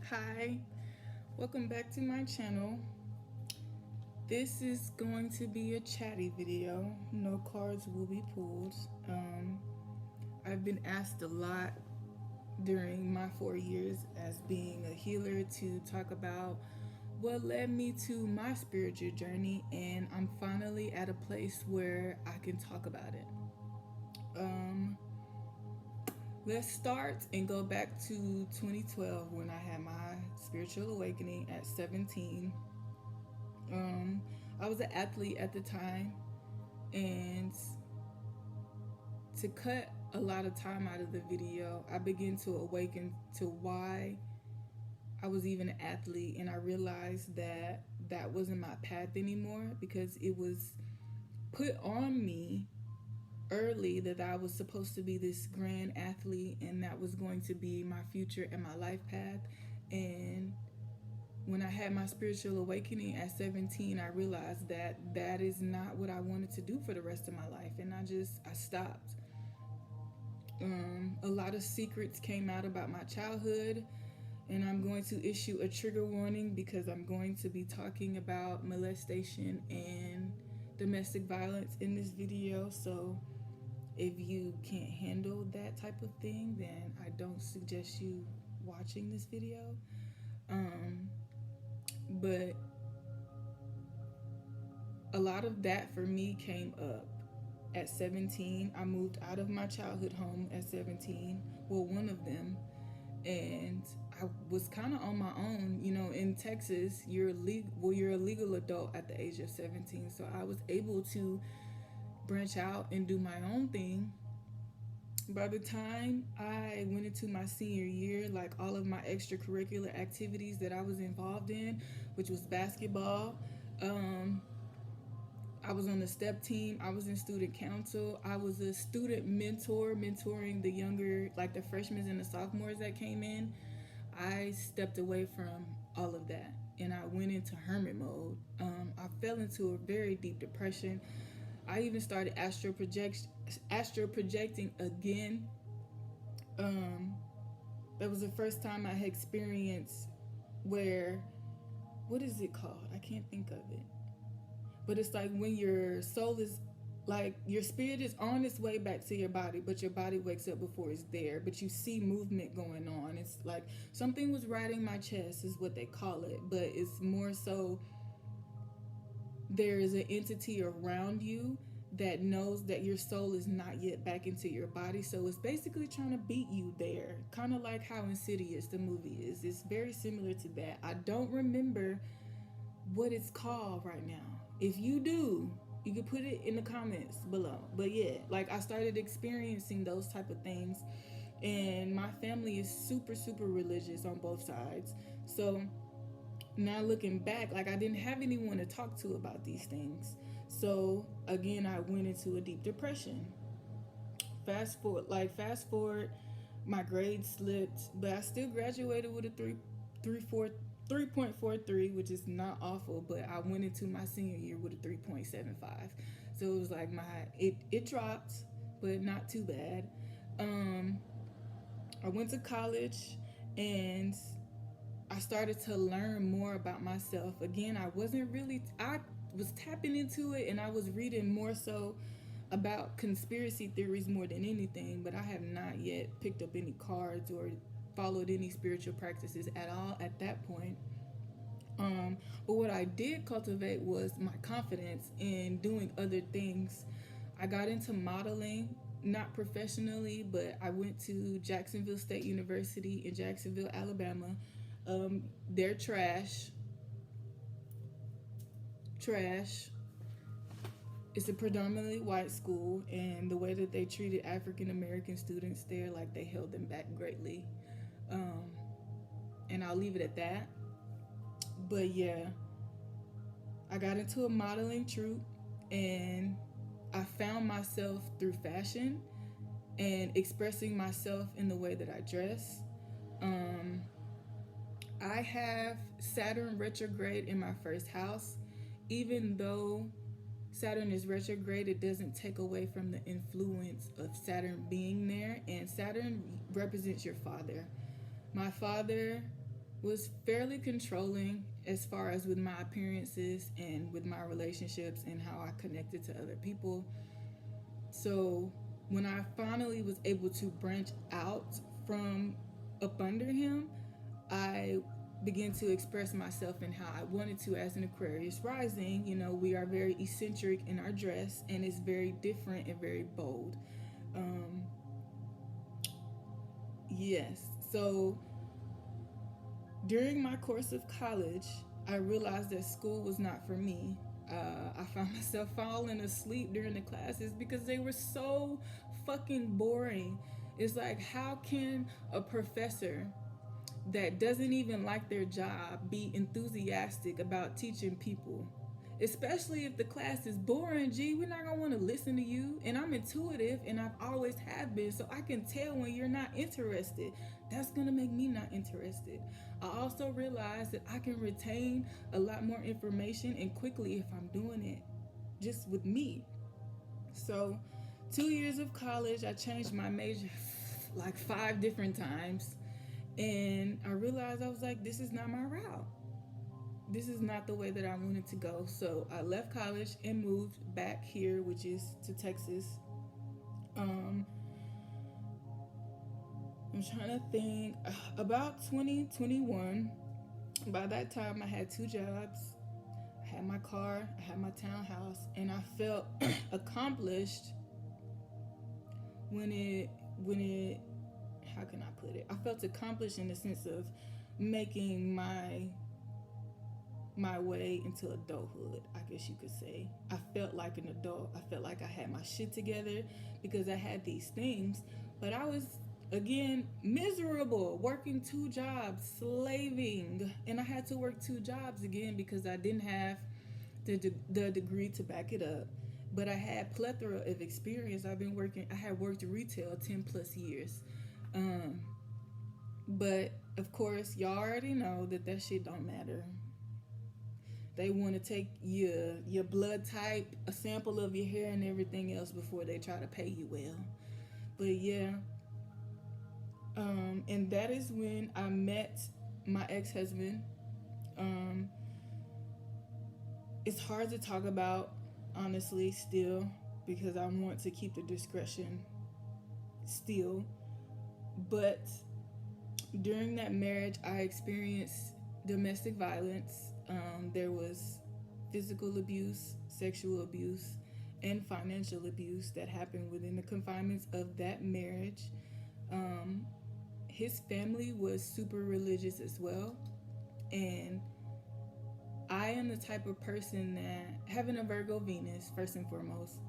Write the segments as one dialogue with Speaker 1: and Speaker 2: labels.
Speaker 1: Hi, welcome back to my channel. This is going to be a chatty video. No cards will be pulled. I've been asked a lot during my 4 years as being a healer to talk about what led me to my spiritual journey, and I'm finally at a place where I can talk about it. Let's start and go back to 2012 when I had my spiritual awakening at 17. I was an athlete at the time, and to cut a lot of time out of the video, I began to awaken to why I was even an athlete, and I realized that that wasn't my path anymore because it was put on me early that I was supposed to be this grand athlete and that was going to be my future and my life path. And when I had my spiritual awakening at 17, I realized that that is not what I wanted to do for the rest of my life, and I stopped. A lot of secrets came out about my childhood, and I'm going to issue a trigger warning because I'm going to be talking about molestation and domestic violence in this video. So if you can't handle that type of thing, then I don't suggest you watching this video. But a lot of that for me came up at 17. I moved out of my childhood home at 17. Well, one of them. And I was kind of on my own. You know, in Texas, you're a legal adult at the age of 17. So I was able to branch out and do my own thing. By the time I went into my senior year, like all of my extracurricular activities that I was involved in, which was basketball, I was on the step team, I was in student council, I was a student mentor, mentoring the younger, like the freshmen and the sophomores that came in. I stepped away from all of that and I went into hermit mode. I fell into a very deep depression. I even started astral projecting again. That was the first time I had experienced where, what is it called? I can't think of it. But it's like when your soul is, like your spirit is on its way back to your body, but your body wakes up before it's there, but you see movement going on. It's like something was riding my chest is what they call it, but it's more so there is an entity around you that knows that your soul is not yet back into your body. So it's basically trying to beat you there. Kind of like how Insidious, the movie, is. It's very similar to that. I don't remember what it's called right now. If you do, you can put it in the comments below. But yeah, like I started experiencing those type of things. And my family is super, super religious on both sides. So now looking back, like I didn't have anyone to talk to about these things. So again, I went into a deep depression. Fast forward, my grades slipped, but I still graduated with a 3.43, which is not awful, but I went into my senior year with a 3.75. So it was like it dropped, but not too bad. I went to college and I started to learn more about myself. Again, I was tapping into it and I was reading more so about conspiracy theories more than anything, but I have not yet picked up any cards or followed any spiritual practices at all at that point. But what I did cultivate was my confidence in doing other things. I got into modeling, not professionally, but I went to Jacksonville State University in Jacksonville, Alabama. They're trash. It's a predominantly white school, and the way that they treated African American students there, like they held them back greatly. And I'll leave it at that. But yeah, I got into a modeling troupe, and I found myself through fashion and expressing myself in the way that I dress. I have Saturn retrograde in my first house. Even though Saturn is retrograde, it doesn't take away from the influence of Saturn being there. And Saturn represents your father. My father was fairly controlling as far as with my appearances and with my relationships and how I connected to other people. So when I finally was able to branch out from up under him, I began to express myself in how I wanted to as an Aquarius rising. You know, we are very eccentric in our dress and it's very different and very bold. Um, yes. So during my course of college, I realized that school was not for me. I found myself falling asleep during the classes because they were so fucking boring. It's like, how can a professor that doesn't even like their job be enthusiastic about teaching people? Especially if the class is boring, gee, we're not gonna want to listen to you. And I'm intuitive and I've always have been, so I can tell when you're not interested. That's gonna make me not interested. I also realized that I can retain a lot more information and quickly if I'm doing it just with me. So 2 years of college, I changed my major like 5 different times. And I realized, I was like, this is not my route. This is not the way that I wanted to go. So I left college and moved back here, which is to Texas. Um, I'm trying to think, about 2021. By that time, I had 2 jobs. I had my car, I had my townhouse, and I felt accomplished when it how can I put it? I felt accomplished in the sense of making my way into adulthood, I guess you could say. I felt like an adult. I felt like I had my shit together because I had these things, but I was again miserable, working 2 jobs, slaving, and I had to work 2 jobs again because I didn't have the degree to back it up. But I had plethora of experience. I had worked retail 10 plus years. Um, but of course, y'all already know that shit don't matter. They want to take your blood type, a sample of your hair, and everything else before they try to pay you well. But yeah, and that is when I met my ex-husband. Um, it's hard to talk about, honestly, still, because I want to keep the discretion still. But during that marriage, I experienced domestic violence. There was physical abuse, sexual abuse, and financial abuse that happened within the confinements of that marriage. Um, his family was super religious as well. And I am the type of person that, having a Virgo Venus, first and foremost,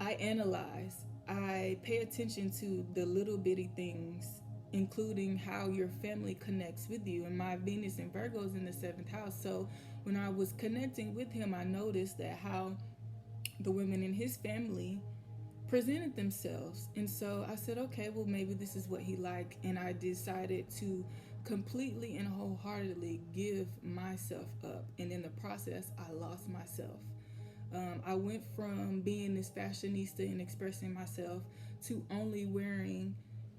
Speaker 1: I analyze, I pay attention to the little bitty things, including how your family connects with you. And my Venus and Virgo is in the 7th house. So when I was connecting with him, I noticed that how the women in his family presented themselves. And so I said, okay, well, maybe this is what he liked. And I decided to completely and wholeheartedly give myself up. And in the process, I lost myself. I went from being this fashionista and expressing myself to only wearing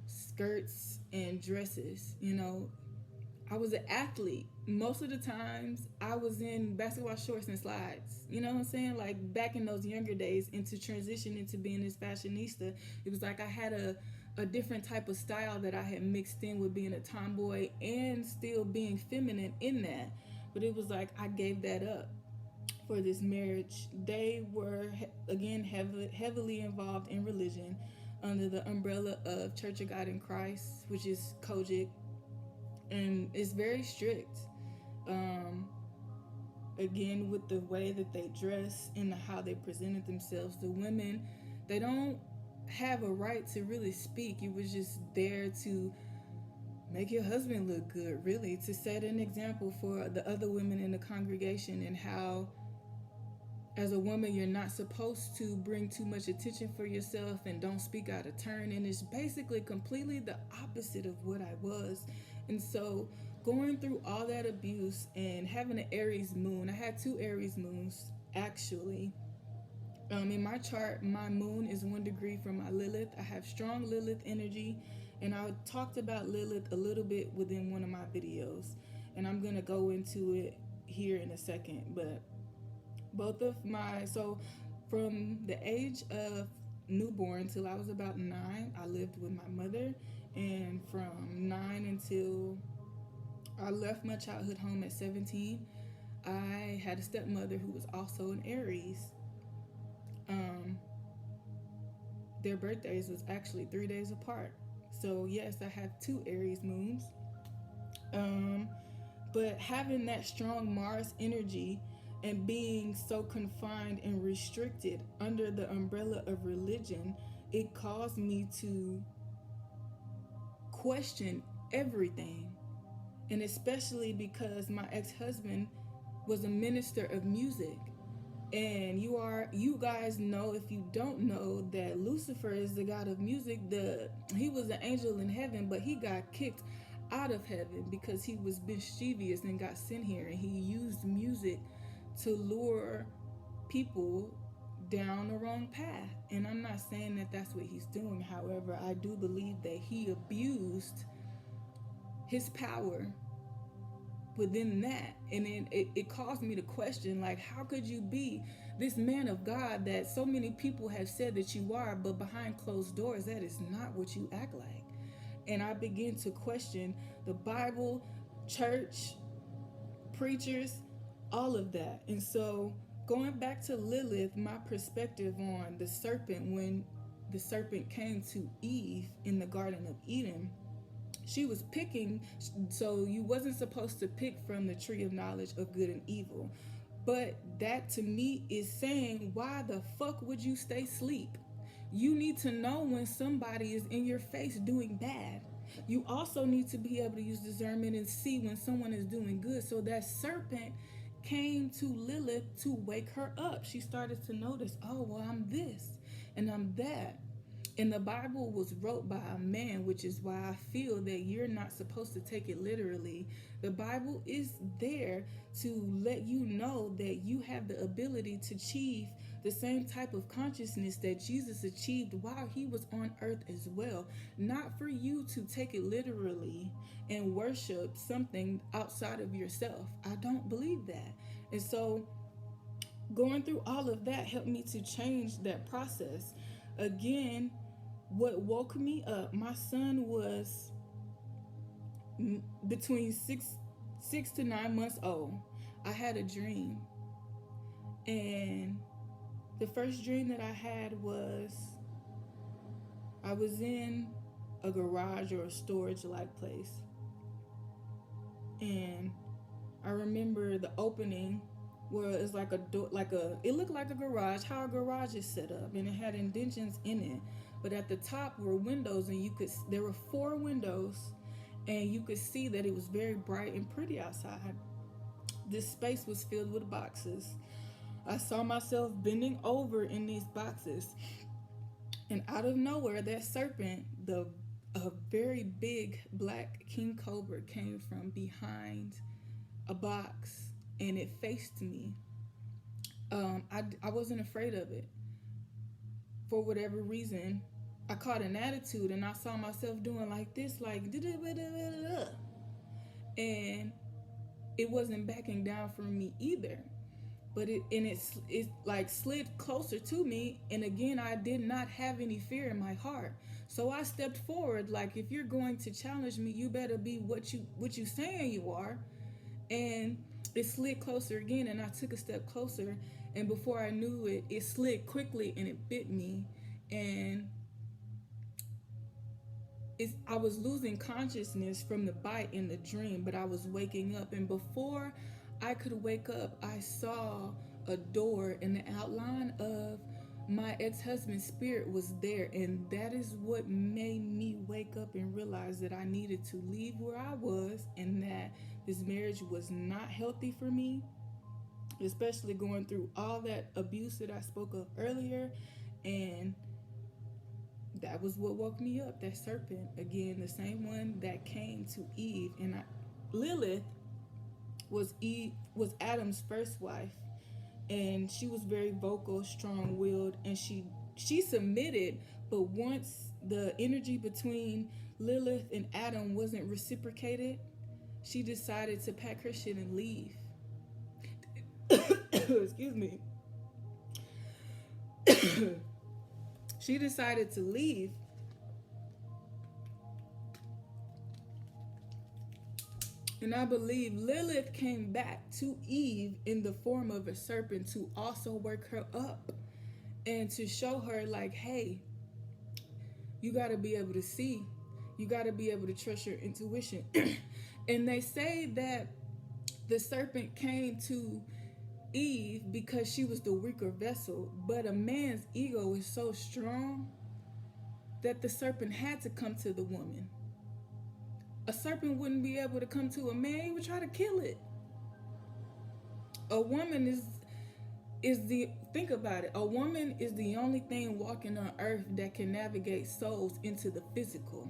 Speaker 1: skirts and dresses. You know, I was an athlete. Most of the times I was in basketball shorts and slides. You know what I'm saying? Like back in those younger days, and to transition into being this fashionista, it was like I had a different type of style that I had mixed in with being a tomboy and still being feminine in that. But it was like I gave that up for this marriage. They were, again, heavily involved in religion under the umbrella of Church of God in Christ, which is Kojic, and it's very strict. Um, Again, with the way that they dress and how they presented themselves, the women, they don't have a right to really speak. You was just there to make your husband look good, really, to set an example for the other women in the congregation, and how as a woman you're not supposed to bring too much attention for yourself and don't speak out of turn. And it's basically completely the opposite of what I was. And so going through all that abuse and having an Aries moon, I had 2 Aries moons actually. In my chart, my moon is 1 degree from my Lilith. I have strong Lilith energy, And I talked about Lilith a little bit within one of my videos, and I'm gonna go into it here in a second. But both of my, so from the age of newborn till I was about 9, I lived with my mother, and from 9 until I left my childhood home at 17, I had a stepmother who was also an Aries. Um, their birthdays was actually 3 days apart. So yes, I have two Aries moons. Um, but having that strong Mars energy and being so confined and restricted under the umbrella of religion, it caused me to question everything. And especially because my ex-husband was a minister of music. And you guys know, if you don't know, that Lucifer is the god of music. He was an angel in heaven, but he got kicked out of heaven because he was mischievous and got sent here, and he used music to lure people down the wrong path. And I'm not saying that that's what he's doing. However, I do believe that he abused his power within that, and it caused me to question, like, how could you be this man of God that so many people have said that you are, but behind closed doors that is not what you act like. And I begin to question the Bible, church, preachers, all of that. And so going back to Lilith, my perspective on the serpent, when the serpent came to Eve in the Garden of Eden, she was picking, so you wasn't supposed to pick from the tree of knowledge of good and evil. But that to me is saying, why the fuck would you stay asleep? You need to know when somebody is in your face doing bad. You also need to be able to use discernment and see when someone is doing good. So that serpent came to Lilith to wake her up. She started to notice, oh, well, I'm this and I'm that. And the Bible was wrote by a man, which is why I feel that you're not supposed to take it literally. The Bible is there to let you know that you have the ability to achieve the same type of consciousness that Jesus achieved while he was on earth as well. Not for you to take it literally and worship something outside of yourself. I don't believe that. And so going through all of that helped me to change that process. Again, what woke me up, my son was between six to 9 months old. I had a dream, and the first dream that I had was I was in a garage or a storage like place, and I remember the opening where it's like a door, it looked like a garage, how a garage is set up, and it had indentions in it. But at the top were windows, and there were 4 windows, and you could see that it was very bright and pretty outside. This space was filled with boxes. I saw myself bending over in these boxes, and out of nowhere, that serpent, a very big black king cobra, came from behind a box, and it faced me. I wasn't afraid of it. For whatever reason, I caught an attitude, and I saw myself doing like this, like, and it wasn't backing down from me either. But it like slid closer to me, and again, I did not have any fear in my heart. So I stepped forward, like, if you're going to challenge me, you better be what you saying you are. And it slid closer again, and I took a step closer, and before I knew it, it slid quickly and it bit me. And I was losing consciousness from the bite in the dream, but I was waking up, and before I could wake up, I saw a door, and the outline of my ex-husband's spirit was there, and that is what made me wake up and realize that I needed to leave where I was, and that this marriage was not healthy for me, especially going through all that abuse that I spoke of earlier. And that was what woke me up, that serpent. Again, the same one that came to Eve. And Lilith was Adam's first wife, and she was very vocal, strong-willed, and she submitted. But once the energy between Lilith and Adam wasn't reciprocated, she decided to pack her shit and leave. Excuse me. She decided to leave. And I believe Lilith came back to Eve in the form of a serpent to also work her up and to show her, like, hey, you got to be able to see. You got to be able to trust your intuition. And they say that the serpent came to Eve because she was the weaker vessel, but a man's ego is so strong that the serpent had to come to the woman. A serpent wouldn't be able to come to a man, he would try to kill it. A woman is the, think about it, a woman is the only thing walking on earth that can navigate souls into the physical.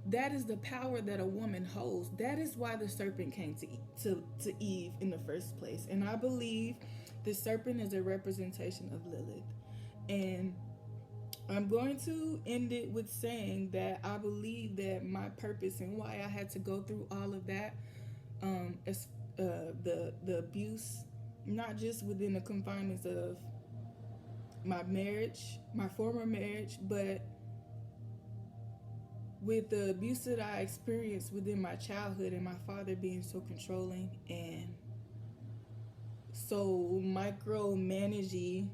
Speaker 1: That is the power that a woman holds. That is why the serpent came to Eve in the first place. And I believe the serpent is a representation of Lilith. And I'm going to end it with saying that I believe that my purpose and why I had to go through all of that, the abuse, not just within the confinements of my marriage, my former marriage, but with the abuse that I experienced within my childhood and my father being so controlling and so micromanaging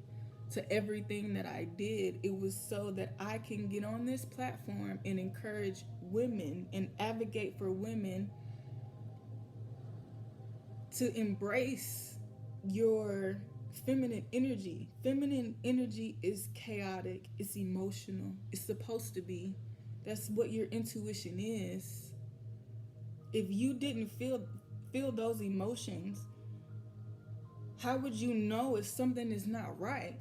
Speaker 1: to everything that I did. It was so that I can get on this platform and encourage women and advocate for women to embrace your feminine energy. Feminine energy is chaotic, it's emotional, it's supposed to be. That's what your intuition is. If you didn't feel those emotions, how would you know if something is not right?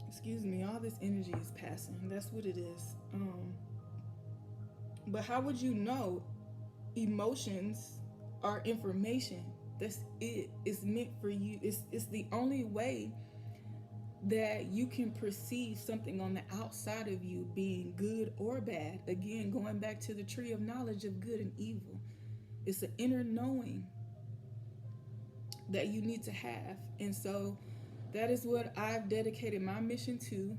Speaker 1: Excuse me, all this energy is passing. That's what it is. But how would you know? Emotions are information. That's it. It's meant for you. It's the only way that you can perceive something on the outside of you being good or bad. Again, going back to the tree of knowledge of good and evil. It's an inner knowing that you need to have. And so that is what I've dedicated my mission to,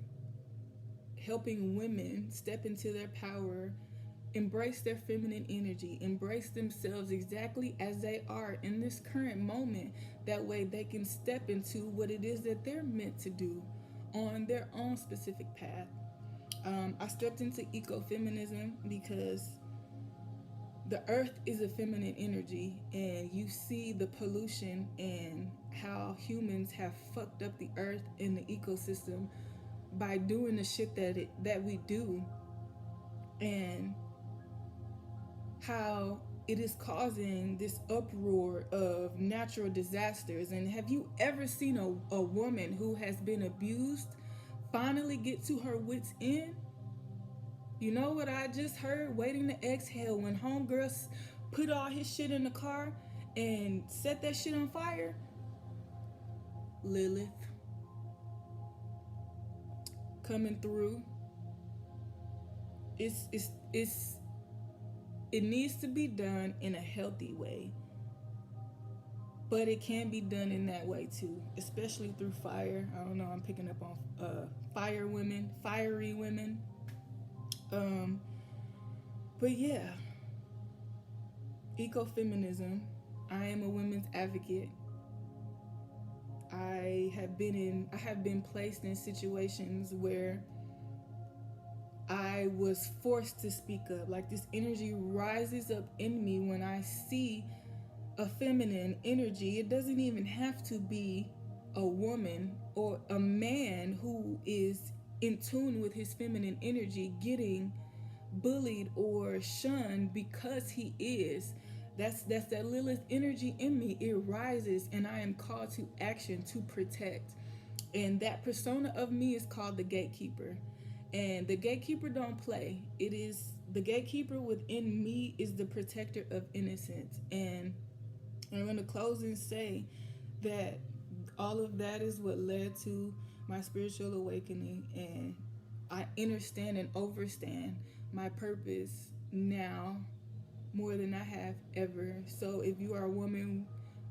Speaker 1: helping women step into their power, embrace their feminine energy, embrace themselves exactly as they are in this current moment. That way they can step into what it is that they're meant to do on their own specific path. I stepped into ecofeminism because the earth is a feminine energy, and you see the pollution and how humans have fucked up the earth and the ecosystem by doing the shit that we do, and how it is causing this uproar of natural disasters. And have you ever seen a woman who has been abused finally get to her wits' end? You know what I just heard? Waiting to exhale when homegirls put all his shit in the car and set that shit on fire? Lilith coming through. It needs to be done in a healthy way, but it can be done in that way too, especially through fire. I don't know, I'm picking up on fiery women. But yeah, ecofeminism. I am a women's advocate. I have been placed in situations where I was forced to speak up. Like, this energy rises up in me when I see a feminine energy. It doesn't even have to be a woman or a man who is in tune with his feminine energy getting bullied or shunned because he is. That's that Lilith energy in me. It rises, and I am called to action to protect. And that persona of me is called the gatekeeper. And the gatekeeper don't play. It is the gatekeeper within me is the protector of innocence. And I'm going to close and say that all of that is what led to my spiritual awakening and I understand and overstand my purpose now more than I have ever. So if you are a woman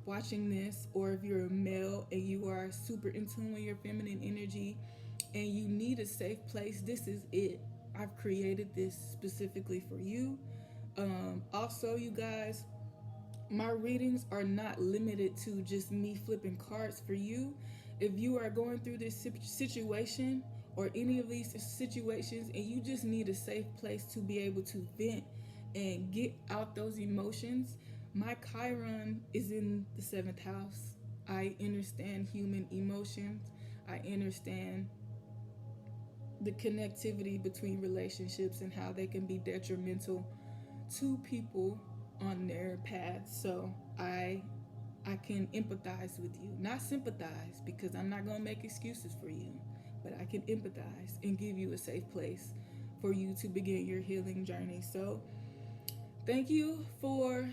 Speaker 1: watching this, or if you're a male and you are super in tune with your feminine energy and you need a safe place, this is it. I've created this specifically for you. Also, you guys, my readings are not limited to just me flipping cards for you. If you are going through this situation or any of these situations and you just need a safe place to be able to vent and get out those emotions, my Chiron is in the seventh house. I understand human emotions. I understand the connectivity between relationships and how they can be detrimental to people on their path. So I can empathize with you, not sympathize, because I'm not going to make excuses for you, but I can empathize and give you a safe place for you to begin your healing journey. So thank you for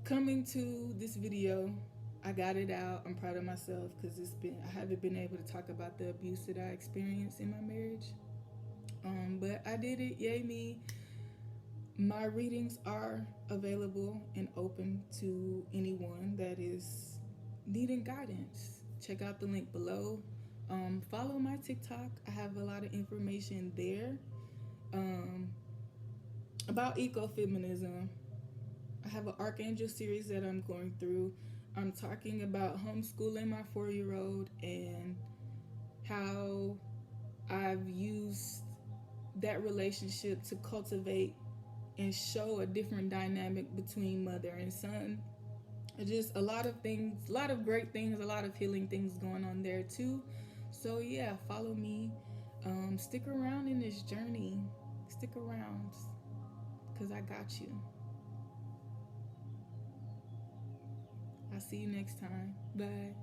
Speaker 1: coming to this video. I got it out. I'm proud of myself because I haven't been able to talk about the abuse that I experienced in my marriage. But I did it. Yay me. My readings are available and open to anyone that is needing guidance. Check out the link below. Follow my TikTok. I have a lot of information there about ecofeminism. I have an Archangel series that I'm going through. I'm talking about homeschooling my 4-year-old and how I've used that relationship to cultivate and show a different dynamic between mother and son. Just a lot of things, a lot of great things, a lot of healing things going on there too. So yeah, follow me. Stick around in this journey. Stick around, because I got you. I'll see you next time. Bye.